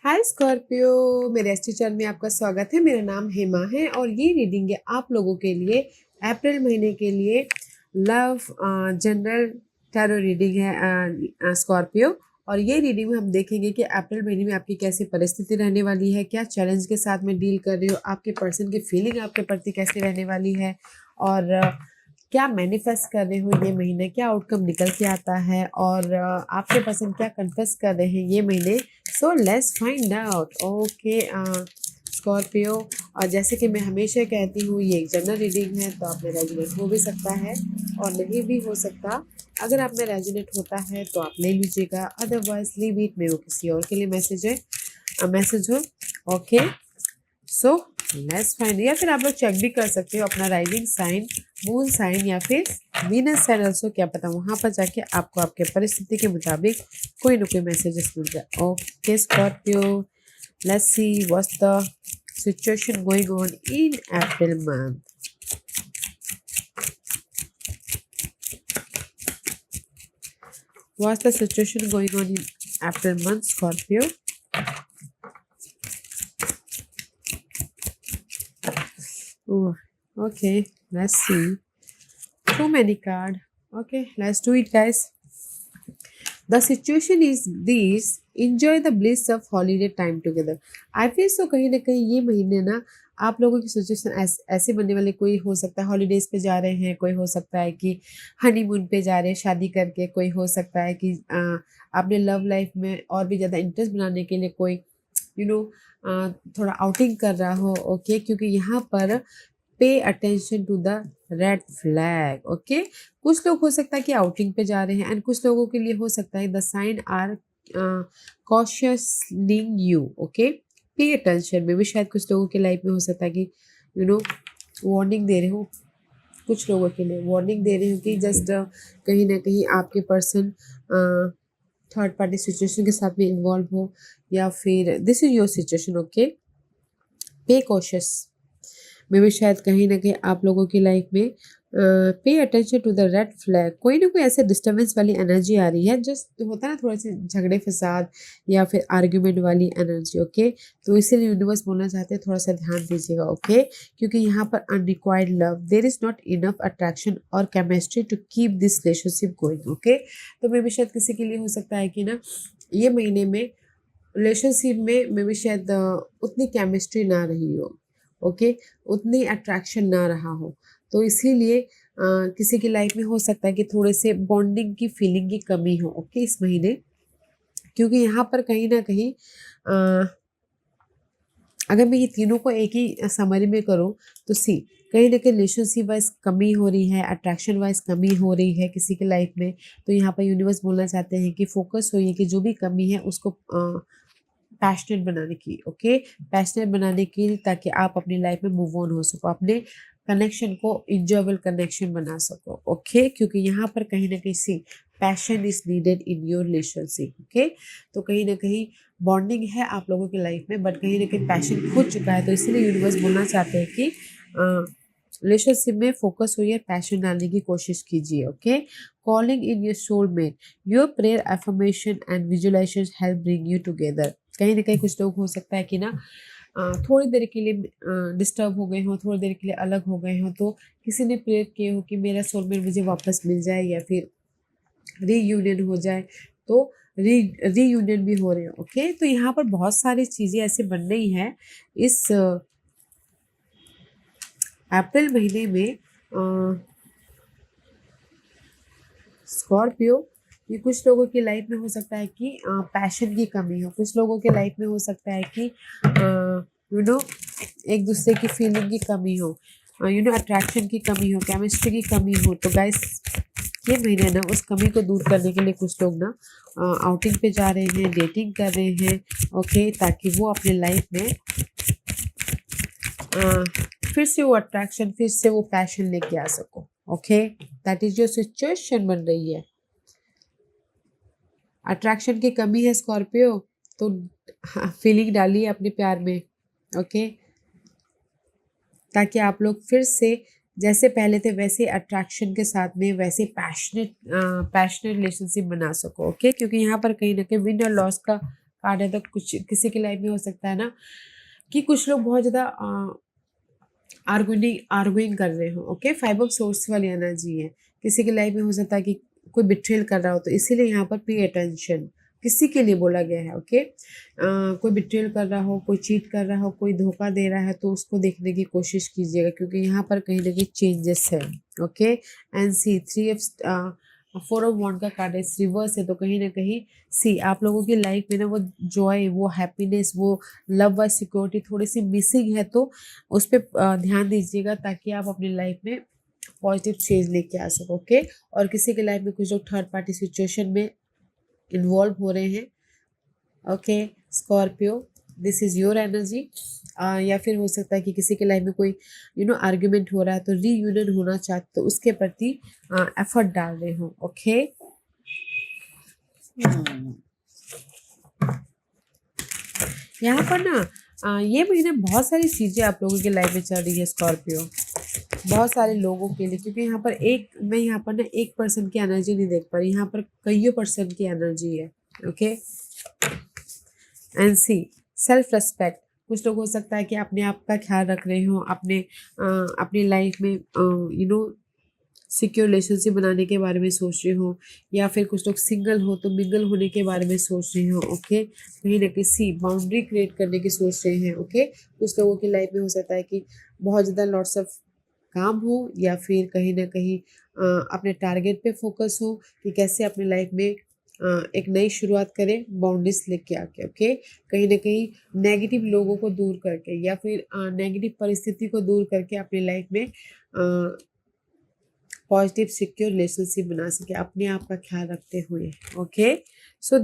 हाय Scorpio, मेरे astro channel में आपका स्वागत है। मेरा नाम हेमा है और ये रीडिंग है आप लोगों के लिए अप्रैल महीने के लिए लव जनरल टैरो रीडिंग है स्कॉर्पियो। और ये रीडिंग में हम देखेंगे कि अप्रैल महीने में आपकी कैसी परिस्थिति रहने वाली है, क्या चैलेंज के साथ में डील कर रहे हो, आपके पर्सन की फीलिंग आपके प्रति कैसी रहने वाली है और क्या मैनिफेस्ट कर रहे हो ये महीने, क्या आउटकम निकल के आता है और आपके पर्सन क्या कन्फेस कर रहे हैं ये महीने। So let's find out. Okay Scorpio, और जैसे कि मैं हमेशा कहती हूँ ये एक जनरल रीडिंग है, तो आप में रेजोनेट हो भी सकता है और नहीं भी हो सकता। अगर आप में रेजोनेट होता है तो आप ले लीजिएगा, अदरवाइज लीव इट, में वो किसी और के लिए मैसेज हो। ओके, सो लेट्स फाइंड, या फिर आप लोग चेक भी कर सकते हो अपना राइजिंग साइन, मून साइन या फिर वीनस साइन ऑल्सो, क्या पता वहां पर जाके आपको आपके परिस्थिति के मुताबिक कोई ना कोई मैसेजेस मिल जाए। Okay Scorpio, let's see what's the situation going on in April month. What's the situation going on in April month, Scorpio? Oh, okay, let's see. Too many card. Okay, let's do it, guys. The situation is this: enjoy the bliss of holiday time together. I feel so, कहीं ना कहीं ये महीने ना आप लोगों की situation ऐसे बनने वाले, कोई हो सकता है हॉलीडेज पे जा रहे हैं, कोई हो सकता है कि हनीमून पे जा रहे हैं शादी करके, कोई हो सकता है कि अपने लव लाइफ में और भी ज़्यादा इंटरेस्ट बनाने के लिए कोई यू नो थोड़ा आउटिंग कर रहा हो। ओके, क्योंकि यहाँ पर pay attention to the red flag. Okay, कुछ लोग हो सकता है कि आउटिंग पे जा रहे हैं एंड कुछ लोगों के लिए हो सकता है the sign are cautioning you. Okay, pay attention में भी शायद कुछ लोगों की लाइफ में हो सकता है कि वार्निंग दे रहे हो, कुछ लोगों के लिए वार्निंग दे रहे हो कि जस्ट कहीं ना कहीं आपके पर्सन थर्ड पार्टी सिचुएशन के साथ में इन्वॉल्व हो, या फिर this is your situation. Okay, पे कॉशियस में भी शायद कहीं ना कहीं आप लोगों की लाइफ में pay attention to the red flag, कोई ना कोई ऐसे डिस्टर्बेंस वाली एनर्जी आ रही है, जस्ट होता है ना थोड़े से झगड़े फसाद या फिर आर्ग्यूमेंट वाली एनर्जी। ओके, तो इसीलिए यूनिवर्स बोलना चाहते हैं थोड़ा सा ध्यान दीजिएगा। ओके, क्योंकि यहाँ पर unrequired love, there is not enough attraction और chemistry to keep this relationship going. Okay, तो मे भी शायद किसी के लिए हो सकता है कि ना ये महीने में रिलेशनशिप में मे भी शायद उतनी केमिस्ट्री ना रही हो। ओके, उतनी अट्रैक्शन ना रहा हो, तो इसीलिए किसी की लाइफ में हो सकता है कि थोड़े से बॉन्डिंग की फीलिंग की कमी हो। ओके, इस महीने, क्योंकि यहाँ पर कहीं ना कहीं अगर मैं ये तीनों को एक ही समरी में करूँ तो सी, कहीं ना कहीं रिलेशनशिप वाइज कमी हो रही है, अट्रैक्शन वाइज कमी हो रही है किसी के लाइफ में। तो यहाँ पर यूनिवर्स बोलना चाहते हैं कि फोकस होइए कि जो भी कमी है उसको पैशनेट बनाने की। ओके, पैशनेट बनाने की, ताकि आप अपनी लाइफ में मूव ऑन हो सको, अपने कनेक्शन को इंजॉयबल कनेक्शन बना सको। ओके, क्योंकि यहाँ पर कहीं ना कहीं see passion is needed in your relationship. Okay, तो कहीं ना कहीं बॉन्डिंग है आप लोगों की लाइफ में, बट कहीं ना कहीं पैशन खो चुका है, तो इसीलिए यूनिवर्स बोलना चाहते हैं कि रिलेशनशिप में फोकस हुई है, पैशन डालने की कोशिश कीजिए। Okay, calling in your soulmate, your prayer, affirmation and visualisation help bring you together. कहीं ना कहीं कुछ लोग हो सकता है कि ना थोड़ी देर के लिए डिस्टर्ब हो गए हो, थोड़ी देर के लिए अलग हो गए हो, तो किसी ने प्रेयर किए हो कि मेरा सोलमेट मुझे वापस मिल जाए या फिर रीयूनियन हो जाए, तो रीयूनियन भी हो रहे हो। ओके, तो यहाँ पर बहुत सारी चीज़ें ऐसे बन रही हैं इस अप्रैल महीने में स्कॉर्पियो। ये कुछ लोगों की लाइफ में हो सकता है कि पैशन की कमी हो, कुछ लोगों के लाइफ में हो सकता है कि यू नो एक दूसरे की फीलिंग की कमी हो, अट्रैक्शन की कमी हो, केमिस्ट्री की कमी हो। तो गाइस, ये महीने ना उस कमी को दूर करने के लिए कुछ लोग ना आउटिंग पे जा रहे हैं, डेटिंग कर रहे हैं। ओके, ताकि वो अपने लाइफ में फिर से वो अट्रैक्शन, फिर से वो पैशन लेके आ सको। Okay, that is your situation बन रही है। अट्रैक्शन की कमी है स्कॉर्पियो, तो फीलिंग डालिए अपने प्यार में। ओके, ताकि आप लोग फिर से जैसे पहले थे वैसे अट्रैक्शन के साथ में वैसे पैशनेट रिलेशनशिप बना सको। ओके, क्योंकि यहाँ पर कहीं ना कहीं विन और लॉस का कार्ड है, तो कुछ किसी की लाइफ में हो सकता है ना कि कुछ लोग बहुत ज़्यादा आर्गुइंग कर रहे हो। ओके, 5 ऑफ सोर्स वाली एनर्जी है। किसी की लाइफ में हो सकता है कि कोई बिट्रेल कर रहा हो, तो इसीलिए यहाँ पर पे अटेंशन किसी के लिए बोला गया है। ओके, कोई बिट्रेल कर रहा हो, कोई चीट कर रहा हो, कोई धोखा दे रहा है, तो उसको देखने की कोशिश कीजिएगा, क्योंकि यहाँ पर कहीं ना कहीं चेंजेस है। ओके, एंड सी 4 ऑफ वॉन्ड का कार्ड है, रिवर्स है, तो कहीं ना कहीं सी आप लोगों की लाइफ में ना वो जॉय, वो हैप्पीनेस, वो लव व सिक्योरिटी थोड़ी सी मिसिंग है, तो उस पर ध्यान दीजिएगा ताकि आप अपनी लाइफ में पॉजिटिव चेंज लेके आ सको। ओके, और किसी के लाइफ में कुछ लोग थर्ड पार्टी सिचुएशन में इन्वॉल्व हो रहे हैं। Okay Scorpio, this is your energy. या फिर हो सकता है कि किसी के लाइफ में कोई आर्ग्यूमेंट हो रहा है, तो रीयूनियन होना चाहते, तो उसके प्रति एफर्ट डाल रहे हो। ओके, यहाँ पर ना ये महीने बहुत सारी चीज़ें आप लोगों की लाइफ में चल रही है स्कॉर्पियो, बहुत सारे लोगों के लिए, क्योंकि यहाँ पर मैं यहाँ पर ना एक पर्सन की एनर्जी नहीं देख पा रही, यहाँ पर कईयों पर्सन की एनर्जी है। Okay, and see self respect, कुछ लोग हो सकता है कि अपने आप का ख्याल रख रहे हो, अपनी लाइफ में सिक्योर रिलेशनशिप बनाने के बारे में सोच रहे हो, या फिर कुछ लोग सिंगल हो तो मिंगल होने के बारे में सोच रहे हो। ओके, कहीं ना कहीं बाउंड्री क्रिएट करने की सोच रहे हैं। ओके, कुछ लोगों की लाइफ में हो सकता है कि बहुत ज़्यादा लॉट्स ऑफ काम हो, या फिर कहीं ना कहीं अपने टारगेट पे फोकस हो कि कैसे अपनी लाइफ में एक नई शुरुआत करें, बाउंड्रीज लेके आके। ओके, कहीं ना कहीं नेगेटिव लोगों को दूर करके, या फिर नेगेटिव परिस्थिति को दूर करके अपनी लाइफ में पॉजिटिव सिक्योर रिलेशनशिप बना सके, अपने आप का ख्याल रखते हुए। Okay, so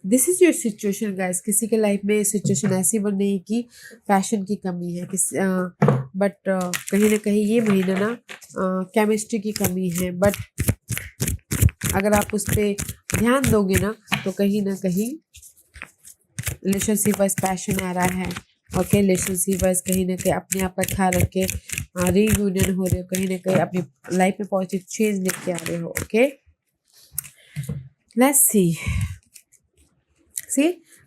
this is your situation guys. किसी के लाइफ में सिचुएशन ऐसी बन रही है कि पैशन की कमी है, बट कहीं ना कहीं ये महीना ना केमिस्ट्री की कमी है, बट अगर आप उस पर ध्यान दोगे ना, तो कहीं ना कहीं रिलेशनशिप वाइज पैशन आ रहा है। ओके, रिलेशनशिप वाइज कहीं ना कहीं अपने आप का ख्याल रख के रीयूनियन हो रहे हो, कहीं ना कहीं अपनी लाइफ में पॉजिटिव चेंज लेके आ रहे हो। ओके, लेट्स सी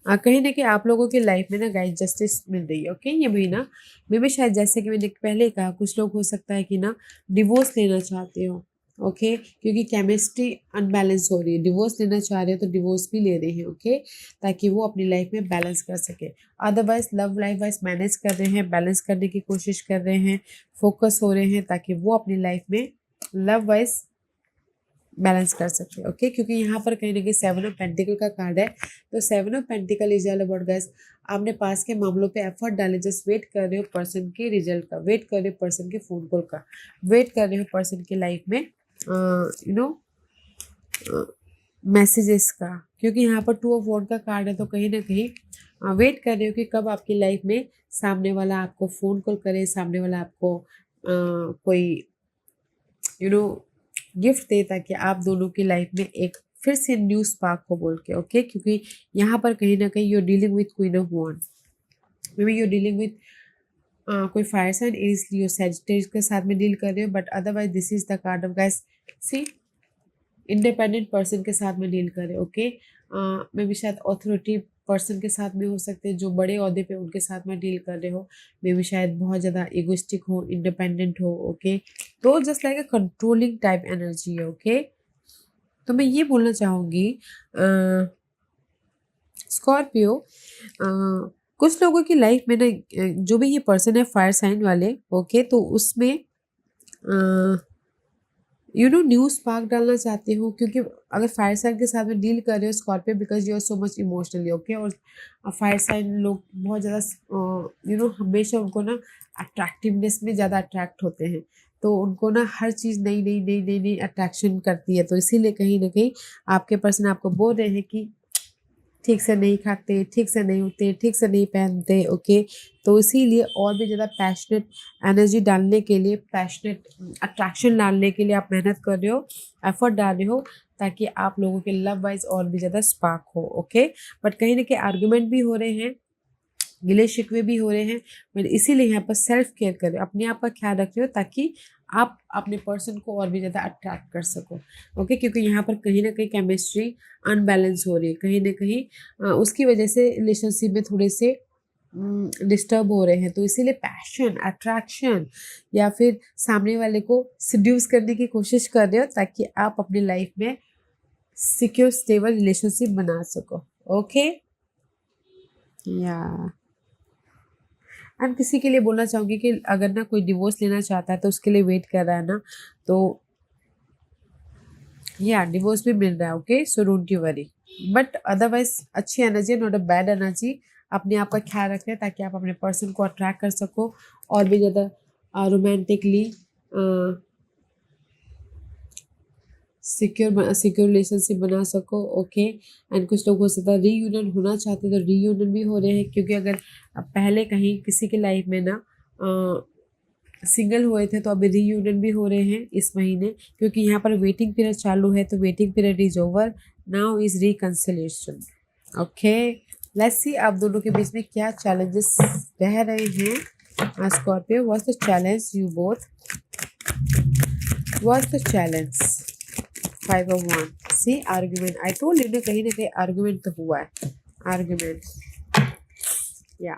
कहीं ना कहीं आप लोगों की लाइफ में ना गाइस जस्टिस मिल रही है। ओके, ये महीना में भी शायद, जैसे कि मैंने पहले कहा, कुछ लोग हो सकता है कि ना डिवोर्स लेना चाहते हो। ओके, क्योंकि केमिस्ट्री अनबैलेंस हो रही है, डिवोर्स लेना चाह रहे हो तो डिवोर्स भी ले रहे हैं। ओके, ताकि वो अपनी लाइफ में बैलेंस कर सके। Otherwise love life wise manage कर रहे हैं, बैलेंस करने की कोशिश कर रहे हैं, फोकस हो रहे हैं ताकि वो अपनी लाइफ में लव वाइज बैलेंस कर सके। ओके, क्योंकि यहाँ पर कहीं ना कहीं 7 ऑफ पेंटिकल का कार्ड है, तो 7 of pentacle is all about guys, आपने पास के मामलों पे एफर्ट डाले, जस्ट वेट कर रहे हो पर्सन के रिजल्ट का, वेट कर रहे हो पर्सन के फोन कॉल का, वेट कर रहे हो पर्सन की लाइफ में मैसेजेस का, क्योंकि यहाँ पर 2 ऑफ वॉन्ड का कार्ड है, तो कहीं ना कहीं वेट कर रहे हो कि कब आपकी लाइफ में सामने वाला आपको फ़ोन कॉल करे, सामने वाला आपको कोई गिफ्ट दे, ताकि आप दोनों की लाइफ में एक फिर से न्यू स्पार्क को बोल के। ओके, क्योंकि यहाँ पर कहीं ना कहीं you're dealing with queen of wand, maybe you're dealing with कोई fire sign, Aries Leo Sagittarius के साथ में डील कर रहे हो, but otherwise this is the card of guys, see independent person के साथ में डील करें। ओके, मे बी शायद ऑथोरिटी पर्सन के साथ में हो सकते हैं, जो बड़े ओहदे पे उनके साथ में डील कर रहे हो, मे बी शायद बहुत ज़्यादा इगोइस्टिक हो, इंडिपेंडेंट हो। ओके, तो जस्ट लाइक अ कंट्रोलिंग टाइप एनर्जी है। ओके, तो मैं ये बोलना चाहूँगी स्कॉर्पियो, कुछ लोगों की लाइफ में ना जो भी ये पर्सन है फायर साइन वाले, ओके, तो उसमें न्यू स्पार्क डालना चाहते हो, क्योंकि अगर फायर साइन के साथ में डील कर रहे हो Scorpio, because you are so much emotionally. Okay, और फायर साइन लोग बहुत ज़्यादा हमेशा उनको ना अट्रैक्टिवनेस में ज़्यादा अट्रैक्ट होते हैं, तो उनको ना हर चीज़ नई नई नई नई नई अट्रैक्शन करती है, तो इसीलिए कहीं ना कहीं आपके पर्सन आपको बोल रहे हैं कि ठीक से नहीं खाते, ठीक से नहीं उठते, ठीक से नहीं पहनते। ओके, तो इसीलिए और भी ज़्यादा पैशनेट एनर्जी डालने के लिए, पैशनेट अट्रैक्शन डालने के लिए आप मेहनत कर रहे हो, एफर्ट डाल रहे हो, ताकि आप लोगों के लव वाइज और भी ज़्यादा स्पार्क हो। ओके, बट कहीं ना कहीं आर्गूमेंट भी हो रहे हैं, गिले शिकवे भी हो रहे हैं, बट इसीलिए यहाँ पर सेल्फ केयर करें, अपने आप का ख्याल रख रहे हो, ताकि आप अपने पर्सन को और भी ज़्यादा अट्रैक्ट कर सको। ओके, क्योंकि यहाँ पर कहीं ना कहीं केमिस्ट्री अनबैलेंस हो रही है, कहीं ना कहीं उसकी वजह से रिलेशनशिप में थोड़े से डिस्टर्ब हो रहे हैं। तो इसीलिए पैशन, अट्रैक्शन या फिर सामने वाले को सिड्यूस करने की कोशिश कर रहे हो ताकि आप अपनी लाइफ में सिक्योर स्टेबल रिलेशनशिप बना सको। ओके, या एंड किसी के लिए बोलना चाहूँगी कि अगर ना कोई डिवोर्स लेना चाहता है तो उसके लिए वेट कर रहा है ना, तो या डिवोर्स भी मिल रहा है। Okay, so don't you worry, but otherwise अच्छी energy, not a bad energy. अपने आप का ख्याल रखें ताकि आप अपने पर्सन को अट्रैक्ट कर सको और भी ज़्यादा रोमांटिकली सिक्योर रिलेशनशिप बना सको। ओके, एंड कुछ लोग हो सकता है रीयूनियन होना चाहते हैं तो रीयूनियन भी हो रहे हैं, क्योंकि अगर पहले कहीं किसी की लाइफ में ना सिंगल हुए थे तो अभी रीयूनियन भी हो रहे हैं इस महीने, क्योंकि यहाँ पर वेटिंग पीरियड चालू है। तो waiting period is over, now is reconciliation. Okay, let's सी आप दोनों के बीच में क्या चैलेंजेस रह रहे हैं। Scorpio, what's the challenge you both, what's the challenge. 5 of Wands, see argument, I told you, कहीं ना कहीं आर्ग्यूमेंट तो हुआ है, आर्ग्यूमेंट या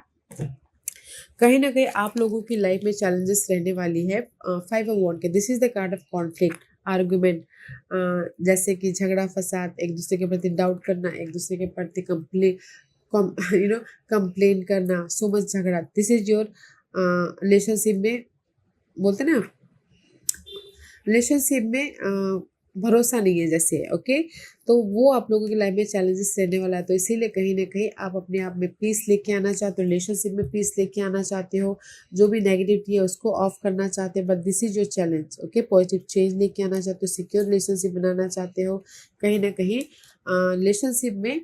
कहीं ना कहीं आप लोगों की लाइफ में चैलेंजेस रहने वाली है। 5 of Wands के, this is the card of conflict, argument, जैसे कि झगड़ा फसाद, एक दूसरे के प्रति डाउट करना, एक दूसरे के प्रति कंप्लेन करना, सो मच झगड़ा। दिस इज योर रिलेशनशिप में, बोलते ना रिलेशनशिप में भरोसा नहीं है जैसे। ओके, तो वो आप लोगों की लाइफ में चैलेंजेस रहने वाला है। तो इसीलिए कहीं ना कहीं आप अपने आप में पीस लेके आना चाहते हो, रिलेशनशिप में पीस लेके आना चाहते हो, जो भी नेगेटिविटी है उसको ऑफ करना चाहते हैं। But this is your challenge. Okay, positive change लेके आना चाहते हो, सिक्योर रिलेशनशिप बनाना चाहते हो, कहीं ना कहीं रिलेशनशिप में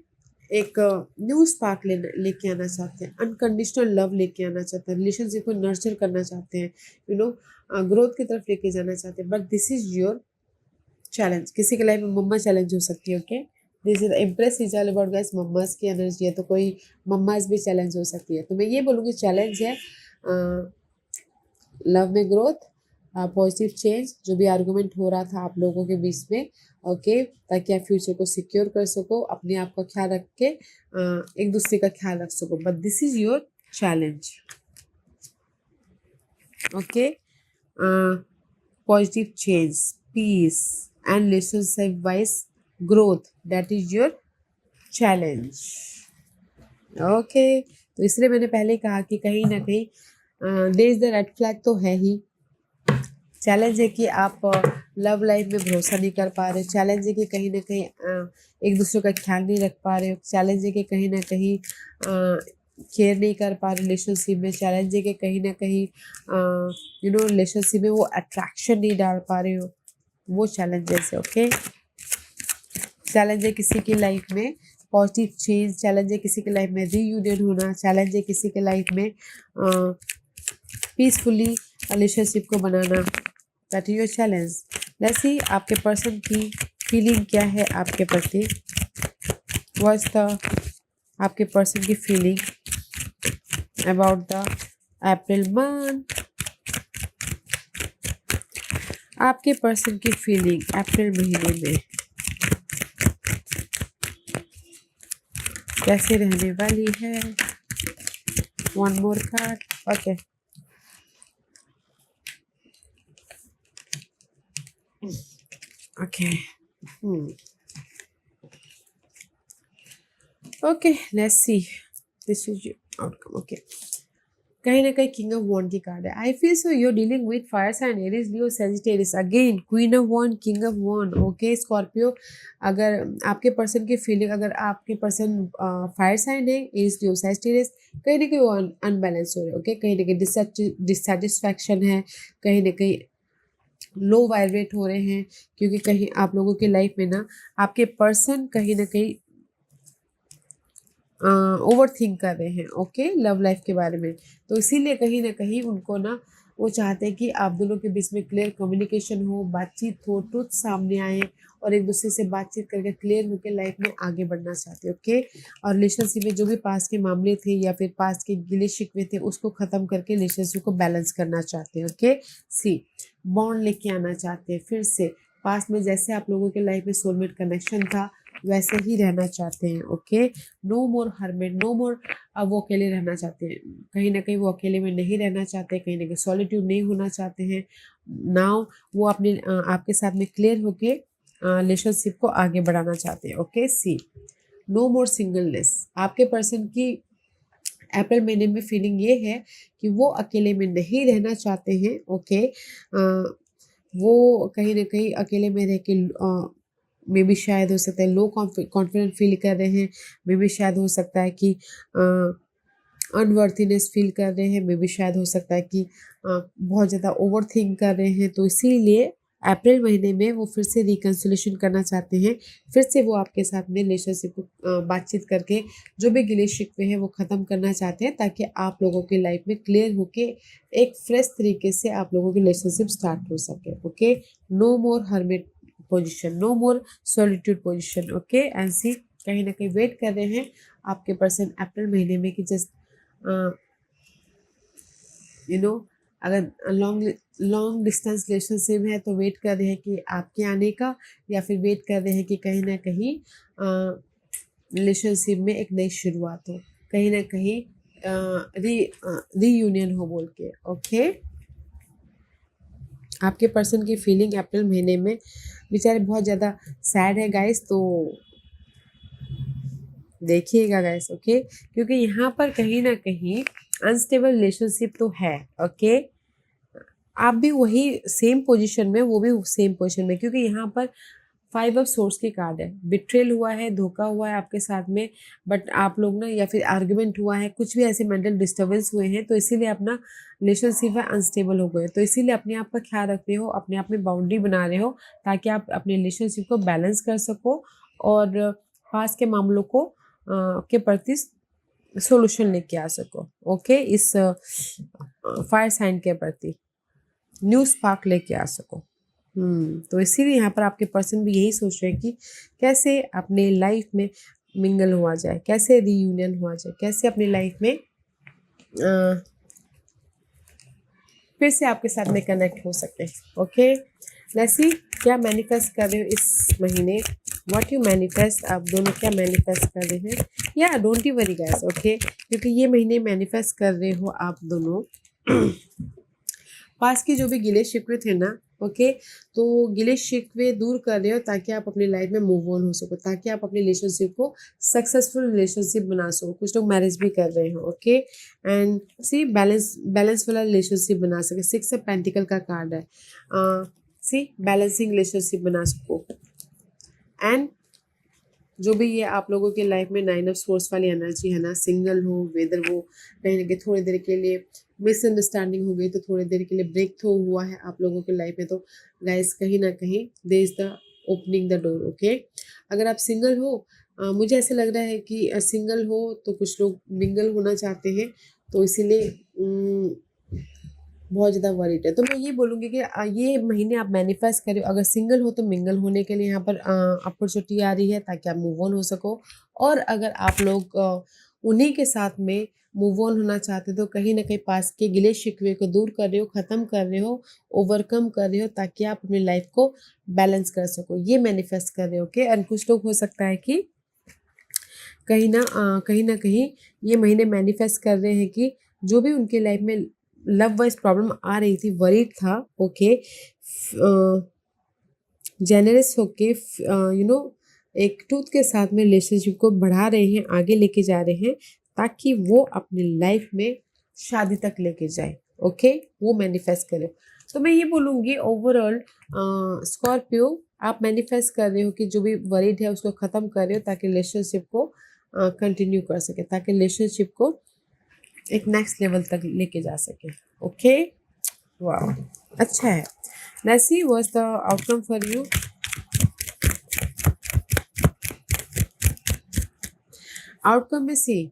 एक न्यू स्पार्क लेके आना चाहते हैं, अनकंडीशनल लव लेके आना चाहते हैं, रिलेशनशिप को नर्चर करना चाहते हैं, ग्रोथ की तरफ लेके जाना चाहते हैं। But this is your challenge. किसी के लाइफ में मम्मा चैलेंज हो सकती है। Okay, this is impress is all about guys, mama's की एनर्जी है, तो कोई मम्मास भी चैलेंज हो सकती है। तो मैं ये बोलूँगी चैलेंज है लव में ग्रोथ, पॉजिटिव चेंज, जो भी आर्गूमेंट हो रहा था आप लोगों के बीच में। ओके, ताकि आप फ्यूचर को सिक्योर कर सको, अपने आप का ख्याल रख के एक दूसरे का ख्याल रख सको। But this is your challenge. Okay, positive change, peace and relationship wise growth, that is your challenge. Okay, तो इसलिए मैंने पहले कहा कि कहीं ना कहीं there is the red flag तो है ही। चैलेंज है कि आप लव लाइफ में भरोसा नहीं कर पा रहे, चैलेंज है कि कहीं ना कहीं एक दूसरे का ख्याल नहीं रख पा रहे, चैलेंज है कि कहीं ना कहीं केयर नहीं कर पा रहे रिलेशनशिप में, चैलेंज है कि कहीं ना कहीं रिलेशनशिप में वो अट्रैक्शन नहीं डाल पा रहे हो, वो चैलेंजेस है। ओके, चैलेंज है किसी की लाइफ में पॉजिटिव चेंज, चैलेंज है किसी की लाइफ में रीयूनियन होना, चैलेंज है किसी के लाइफ में पीसफुली रिलेशनशिप को बनाना। That is your challenge. Let's see आपके पर्सन की फीलिंग क्या है आपके प्रति। व्हाट्स द आपके पर्सन की feeling about the April month, आपके पर्सन की फीलिंग अप्रैल महीने में कैसे रहने वाली है। One more card. Okay, okay, okay, let's see this is outcome. Okay, कहीं ना कहीं किंग ऑफ वॉन्ड की कार्ड है। I feel so you are dealing with fire sign, Aries, Leo, Sagittarius. Again queen of wand, king of wand. Okay Scorpio, अगर आपके person की feeling, अगर आपके पर्सन फायर साइन है, एरीज, लियो, सजिटेरियस, कहीं ना कहीं वो अनबैलेंस हो रहे हैं। ओके, कहीं ना कहीं डिससेटिस्फैक्शन है, कहीं ना कहीं लो वाइब्रेट हो रहे हैं, क्योंकि कहीं आप लोगों की लाइफ में ना आपके पर्सन कहीं ना कहीं ओवर थिंक कर रहे हैं। ओके, लव लाइफ के बारे में। तो इसीलिए कहीं ना कहीं उनको ना वो चाहते हैं कि आप दोनों के बीच में क्लियर कम्युनिकेशन हो, बातचीत हो, ट्रुथ सामने आए और एक दूसरे से बातचीत करके क्लियर होकर लाइफ में आगे बढ़ना चाहते हैं। ओके, और रिलेशनशिप में जो भी पास्ट के मामले थे या फिर पास्ट के गिले शिकवे थे उसको ख़त्म करके रिलेशनशिप को बैलेंस करना चाहते हैं। ओके, सी बॉन्ड लेके आना चाहते हैं फिर से। पास्ट में जैसे आप लोगों के लाइफ में सोलमेट कनेक्शन था वैसे ही रहना चाहते हैं। ओके, नो मोर हरमेट, नो मोर अब वो अकेले रहना चाहते हैं। कहीं ना कहीं वो अकेले में नहीं रहना चाहते, कहीं ना कहीं सॉलिट्यूड नहीं होना चाहते हैं। नाउ वो अपने आपके साथ में क्लियर होके रिलेशनशिप को आगे बढ़ाना चाहते हैं। ओके, सी नो मोर सिंगलनेस। आपके पर्सन की अप्रैल महीने में फीलिंग ये है कि वो अकेले में नहीं रहना चाहते हैं। ओके, वो कहीं ना कहीं अकेले में रह के मे भी शायद हो सकता है लो कॉन्फिडेंट फील कर रहे हैं। मे भी शायद हो सकता है कि अनवर्थीनेस फील कर रहे हैं। मे भी शायद हो सकता है कि बहुत ज़्यादा ओवर थिंक कर रहे हैं। तो इसीलिए अप्रैल महीने में वो फिर से रिकन्सिलेशन करना चाहते हैं। फिर से वो आपके साथ में रिलेशनशिप को बातचीत करके जो भी गिले शिकवे हैं वो ख़त्म करना चाहते हैं, ताकि आप लोगों की लाइफ में क्लियर होके एक फ्रेश तरीके से आप लोगों की रिलेशनशिप स्टार्ट हो सके। Okay, no more hermit position, no more solitude position. Okay, and see कहीं ना कहीं वेट कर रहे हैं आपके पर्सन अप्रैल महीने में कि जस्ट अगर लॉन्ग डिस्टेंस रिलेशनशिप है तो वेट कर रहे हैं कि आपके आने का, या फिर वेट कर रहे हैं कि कहीं ना कहीं रिलेशनशिप में एक नई शुरुआत हो, कहीं ना कहीं रीयूनियन हो बोल के। ओके, आपके पर्सन की फीलिंग अप्रैल महीने में बेचारे बहुत ज़्यादा सैड है गाइस, तो देखिएगा गाइस। ओके, क्योंकि यहाँ पर कहीं ना कहीं अनस्टेबल रिलेशनशिप तो है। ओके, आप भी वही सेम पोजीशन में, वो भी सेम पोजीशन में, क्योंकि यहाँ पर 5 ऑफ सोर्स की कार्ड है। बिट्रेल हुआ है, धोखा हुआ है आपके साथ में, बट आप लोग ना, या फिर आर्ग्यूमेंट हुआ है, कुछ भी ऐसे मेंटल डिस्टर्बेंस हुए हैं, तो इसीलिए अपना रिलेशनशिप है अनस्टेबल हो गए। तो इसीलिए अपने आप का ख्याल रख रहे हो, अपने आप में बाउंड्री बना रहे हो, ताकि आप अपने रिलेशनशिप को बैलेंस कर सको और पास के मामलों को के प्रति सोल्यूशन लेके आ सको। ओके, इस फायर साइन के प्रति न्यू स्पार्क लेके आ सको। तो इसीलिए यहाँ पर आपके पर्सन भी यही सोच रहे हैं कि कैसे अपने लाइफ में मिंगल हुआ जाए, कैसे रीयूनियन हुआ जाए, कैसे अपनी लाइफ में फिर से आपके साथ में कनेक्ट हो सके। ओके, लेट्स सी क्या मैनिफेस्ट कर रहे हो इस महीने, व्हाट यू मैनिफेस्ट। आप दोनों क्या मैनिफेस्ट कर रहे हैं, या don't you worry guys. Okay, क्योंकि ये महीने मैनिफेस्ट कर रहे हो आप दोनों पास की जो भी गिले शिकवे थे ना। ओके, तो गिले शिकवे दूर कर रहे हो ताकि आप अपनी लाइफ में मूव ऑन हो सको, ताकि आप अपनी रिलेशनशिप को सक्सेसफुल रिलेशनशिप बना सको। कुछ लोग मैरिज भी कर रहे हो। ओके, एंड सी बैलेंस वाला रिलेशनशिप बना सके। 6 ऑफ पेंटिकल का कार्ड है। सी बैलेंसिंग रिलेशनशिप बना सको। एंड जो भी ये आप लोगों के लाइफ में 9 ऑफ सोर्स वाली एनर्जी है ना, सिंगल हो, वेदर वो कहीं ना कहीं थोड़ी देर के लिए मिसअंडरस्टैंडिंग हो गई, तो थोड़ी देर के लिए ब्रेक थ्रू हुआ है आप लोगों के लाइफ में, तो गाइस कहीं ना कहीं there is the opening the door. Okay, अगर आप सिंगल हो, मुझे ऐसे लग रहा है कि सिंगल हो तो कुछ लोग मिंगल होना चाहते हैं, तो इसीलिए बहुत ज़्यादा वरीड है। तो मैं ये बोलूँगी कि ये महीने आप मैनिफेस्ट करें। अगर सिंगल हो तो मिंगल होने के लिए यहाँ पर अपॉर्चुनिटी आ रही है, ताकि आप मूव ऑन हो सको। और अगर आप लोग उन्हीं के साथ में मूव ऑन होना चाहते तो कहीं ना कहीं पास के गिले शिकवे को दूर कर रहे हो, ख़त्म कर रहे हो, ओवरकम कर रहे हो, ताकि आप अपनी लाइफ को बैलेंस कर सको, ये मैनिफेस्ट कर रहे हो। ओके, और कुछ लोग हो सकता है कि कहीं ना कहीं ये महीने मैनिफेस्ट कर रहे हैं कि जो भी उनके लाइफ में लव वाइज प्रॉब्लम आ रही थी, वरीड था। ओके, जेनरस होके एक ट्रूथ के साथ में रिलेशनशिप को बढ़ा रहे हैं, आगे लेके जा रहे हैं, ताकि वो अपनी लाइफ में शादी तक लेके जाए। ओके, वो मैनिफेस्ट करें। तो मैं ये बोलूँगी ओवरऑल स्कॉर्पियो, आप मैनिफेस्ट कर रहे हो कि जो भी वरीड है उसको ख़त्म कर रहे हो, ताकि रिलेशनशिप को कंटिन्यू कर सके, ताकि रिलेशनशिप को एक नेक्स्ट लेवल तक लेके जा सके। ओके, वाह, अच्छा है। Let's see what's the outcome for you. Outcome में सी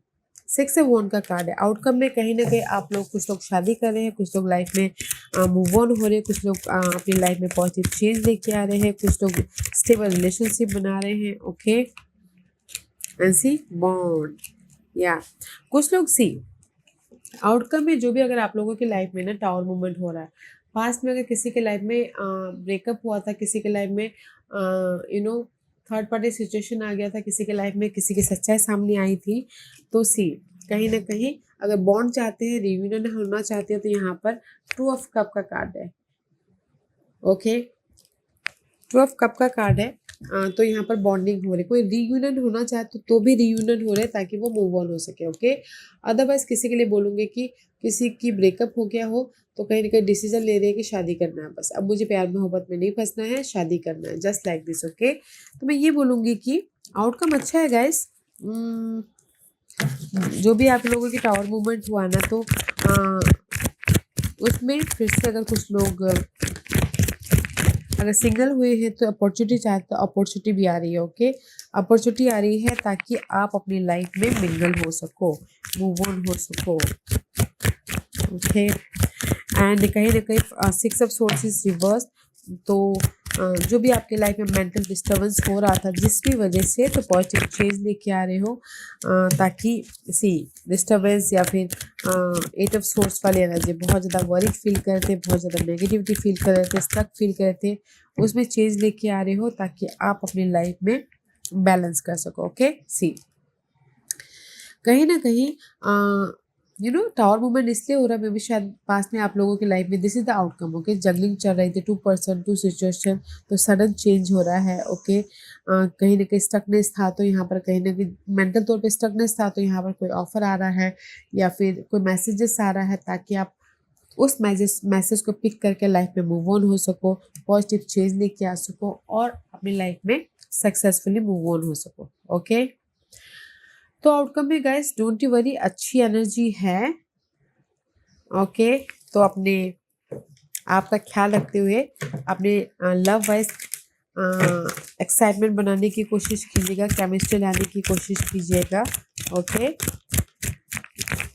6 ऑफ वॉन्ड का कार्ड है। आउटकम में कहीं ना कहीं आप लोग, कुछ लोग शादी कर रहे हैं, कुछ लोग लाइफ में मूव ऑन हो रहे हैं, कुछ लोग अपनी लाइफ में पॉजिटिव चेंज लेके आ रहे हैं, कुछ लोग स्टेबल रिलेशनशिप बना रहे हैं। ओके, एंड सी बॉन्ड या कुछ लोग सी आउटकम में जो भी अगर आप लोगों की लाइफ में ना टावर मूवमेंट हो रहा है, पास्ट में अगर किसी के लाइफ में ब्रेकअप हुआ था, किसी के लाइफ में थर्ड पार्टी सिचुएशन आ गया था, किसी के लाइफ में किसी की सच्चाई सामने आई थी, तो सी कहीं ना कहीं अगर बॉन्ड चाहते हैं, रियूनियन होना चाहते हैं, तो यहाँ पर टू ऑफ कप का कार्ड है। ओके, टू ऑफ कप का कार्ड है। तो यहाँ पर बॉन्डिंग हो रही, कोई रीयूनियन होना चाहे तो भी रीयूनियन हो रहे हैं ताकि वो मूव ऑन हो सके। ओके, अदरवाइज किसी के लिए बोलूँगी कि किसी की ब्रेकअप हो गया हो तो कहीं ना कहीं डिसीजन ले रहे हैं कि शादी करना है, बस अब मुझे प्यार मोहब्बत में नहीं फंसना है, शादी करना है, जस्ट लाइक दिस। ओके, तो मैं ये बोलूँगी कि आउटकम अच्छा है गाइस। जो भी आप लोगों की टावर मूवमेंट हुआ ना, तो उसमें फिर से अगर कुछ लोग अगर सिंगल हुए हैं तो अपॉर्चुनिटी चाहते तो अपॉर्चुनिटी भी आ रही है। ओके, अपॉर्चुनिटी आ रही है ताकि आप अपनी लाइफ में मिंगल हो सको, मूव ऑन हो सको। ओके, एंड कहीं ना कहीं 6 ऑफ सोर्स इज रिवर्स, तो जो भी आपके लाइफ में मेंटल डिस्टर्बेंस हो रहा था जिस भी वजह से, तो पॉजिटिव चेंज लेके आ रहे हो ताकि सी डिस्टर्बेंस या फिर 8 ऑफ सोर्स वाली एनर्जी, बहुत ज़्यादा वरीड फील कर रहे थे, बहुत ज़्यादा नेगेटिविटी फील कर रहे थे, स्टक फील कर रहे थे, उसमें चेंज लेके आ रहे हो ताकि आप अपनी लाइफ में बैलेंस कर सको। ओके, सी कहीं ना कहीं टावर मूवमेंट इसलिए हो रहा है, मे भी शायद पास में आप लोगों की लाइफ में this is the outcome. Okay, juggling चल रही थी, 2% 2 सिचुएशन, तो सडन चेंज हो रहा है। ओके, कहीं ना कहीं स्टकनेस था, तो यहाँ पर कहीं ना कहीं मेंटल तौर पे स्टकनेस था, तो यहाँ पर कोई ऑफर आ रहा है या फिर कोई मैसेजेस आ रहा है ताकि आप उस मैसेज को पिक करके लाइफ में मूव ऑन हो सको, पॉजिटिव चेंज लेके आ सको और अपनी लाइफ में सक्सेसफुली मूव ऑन हो सको। ओके, तो आउटकम में गाइस डोंट यू वरी, अच्छी एनर्जी है। ओके, तो अपने आपका ख्याल रखते हुए अपने लव वाइज एक्साइटमेंट बनाने की कोशिश कीजिएगा, केमिस्ट्री लाने की कोशिश कीजिएगा। ओके,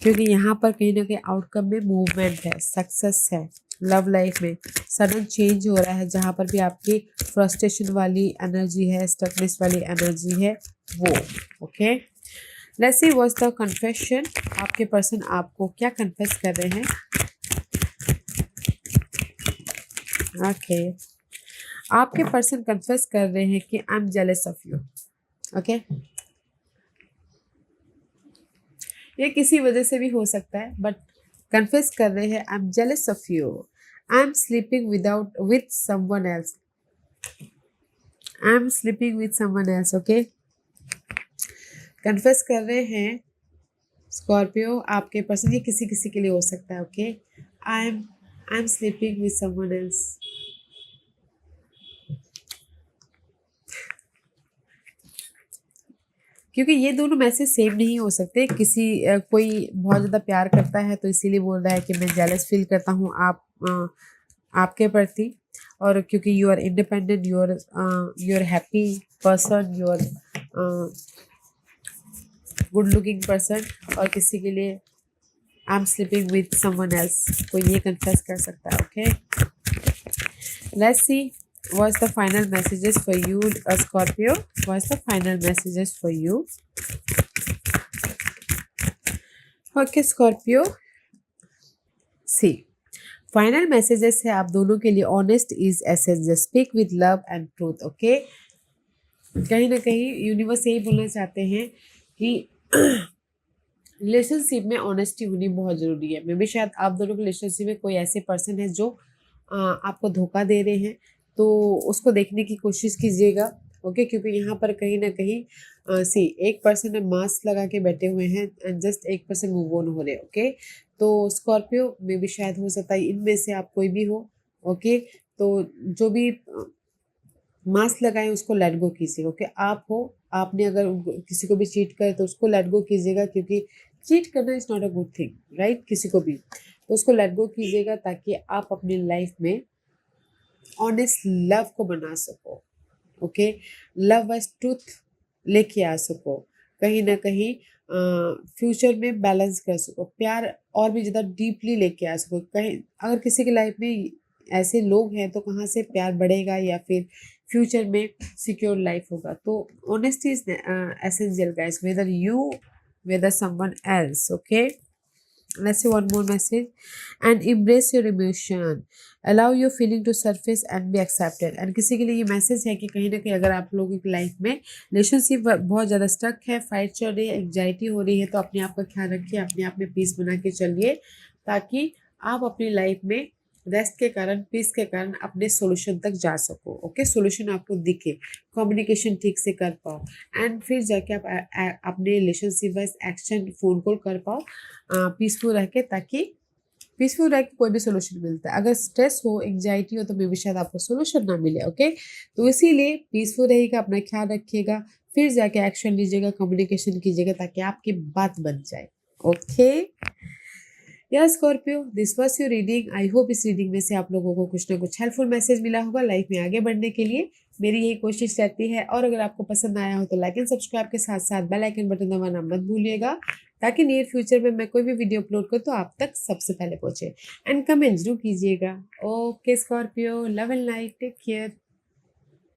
क्योंकि यहाँ पर कहीं ना कहीं आउटकम में मूवमेंट है, सक्सेस है, लव लाइफ में सडन चेंज हो रहा है, जहाँ पर भी आपकी फ्रस्ट्रेशन वाली एनर्जी है, स्टकनेस वाली एनर्जी है वो। Okay, let's see what's the confession, आपके पर्सन आपको क्या कन्फेस कर रहे हैं। ओके, आपके पर्सन कन्फेस कर रहे हैं कि I am jealous of you. Okay, ये किसी वजह से भी हो सकता है, बट कन्फेस कर रहे हैं I am jealous of you, I am sleeping with someone else, I am sleeping with someone else. Okay, confess कर रहे हैं स्कॉर्पियो, आपके पर्सन, ये किसी किसी के लिए हो सकता है। Okay, I am sleeping with someone else. क्योंकि ये दोनों मैसेज सेम नहीं हो सकते, कोई बहुत ज़्यादा प्यार करता है तो इसीलिए बोल रहा है कि मैं जेलस फील करता हूँ आपके प्रति, और क्योंकि you are independent, you are happy person, you are good looking person, और किसी के लिए I am sleeping with someone else, तो ये कन्फेस कर सकता है। Okay, let's see what's the final messages for you, Scorpio. What's the final messages for you? Okay, Scorpio, see, final messages है आप दोनों के लिए, honest is essence, speak with love and truth. Okay, कहीं ना कहीं यूनिवर्स यही बोलना चाहते हैं कि रिलेशनशिप में ऑनेस्टी होनी बहुत ज़रूरी है। मे बी शायद आप दोनों के रिलेशनशिप में कोई ऐसे पर्सन है जो आपको धोखा दे रहे हैं, तो उसको देखने की कोशिश कीजिएगा। ओके, क्योंकि यहाँ पर कहीं ना कहीं एक पर्सन है मास्क लगा के बैठे हुए हैं एंड जस्ट एक पर्सन मूव ऑन हो रहे हैं। ओके, तो स्कॉर्पियो में भी शायद हो सकता है इनमें से आप कोई भी हो। ओके, तो जो भी मास्क लगाए उसको लेट गो कीजिएगा। ओके, आप हो, आपने अगर किसी को भी चीट करे तो उसको लेट गो कीजिएगा, क्योंकि चीट करना is not a good thing, right, किसी को भी, तो उसको लेट गो कीजिएगा ताकि आप अपनी लाइफ में ऑनेस्ट लव को बना सको। ओके, लव वाइज ट्रूथ लेके आ सको, कहीं ना कहीं फ्यूचर में बैलेंस कर सको, प्यार और भी ज़्यादा डीपली लेके आ सको। कहीं अगर किसी की लाइफ में ऐसे लोग हैं तो कहाँ से प्यार बढ़ेगा या फिर फ्यूचर में सिक्योर लाइफ होगा। तो honesty is essential guys, whether you whether someone else. Okay, let's see one more message. And embrace your emotion, allow your feeling to surface and be accepted। and किसी के लिए ये message है कि कहीं ना कहीं अगर आप लोगों की लाइफ में रिलेशनशिप बहुत ज़्यादा स्टक है, फाइट चल रही है, एंग्जाइटी हो रही है, तो अपने आप का ख्याल रखिए, अपने आप में पीस बना के चलिए, ताकि आप अपनी लाइफ में रेस्ट के कारण, पीस के कारण अपने सॉल्यूशन तक जा सको। ओके, सॉल्यूशन आपको दिखे, कम्युनिकेशन ठीक से कर पाओ, एंड फिर जाके आप अपने relationship wise action phone call कर पाओ पीसफुल रह के, ताकि पीसफुल रह के कोई भी सोल्यूशन मिलता है। अगर स्ट्रेस हो, एंग्जाइटी हो, तो मे भी शायद आपको सोल्यूशन ना मिले। ओके, तो इसीलिए पीसफुल रहिएगा, अपना ख्याल रखिएगा, फिर जाके एक्शन लीजिएगा, कम्युनिकेशन कीजिएगा, ताकि आपकी बात बन जाए। ओके, या Scorpio, this was your reading. I hope इस रीडिंग में से आप लोगों को कुछ ना कुछ हेल्पफुल मैसेज मिला होगा लाइफ में आगे बढ़ने के लिए। मेरी यही कोशिश रहती है। और अगर आपको पसंद आया हो तो लाइक एंड सब्सक्राइब के साथ साथ बेल आइकन बटन दबाना मत भूलिएगा, ताकि नियर फ्यूचर में मैं कोई भी वीडियो अपलोड करूँ तो आप तक सबसे पहले पहुंचे। एंड कमेंट जरूर कीजिएगा। Okay Scorpio, love and light, take care.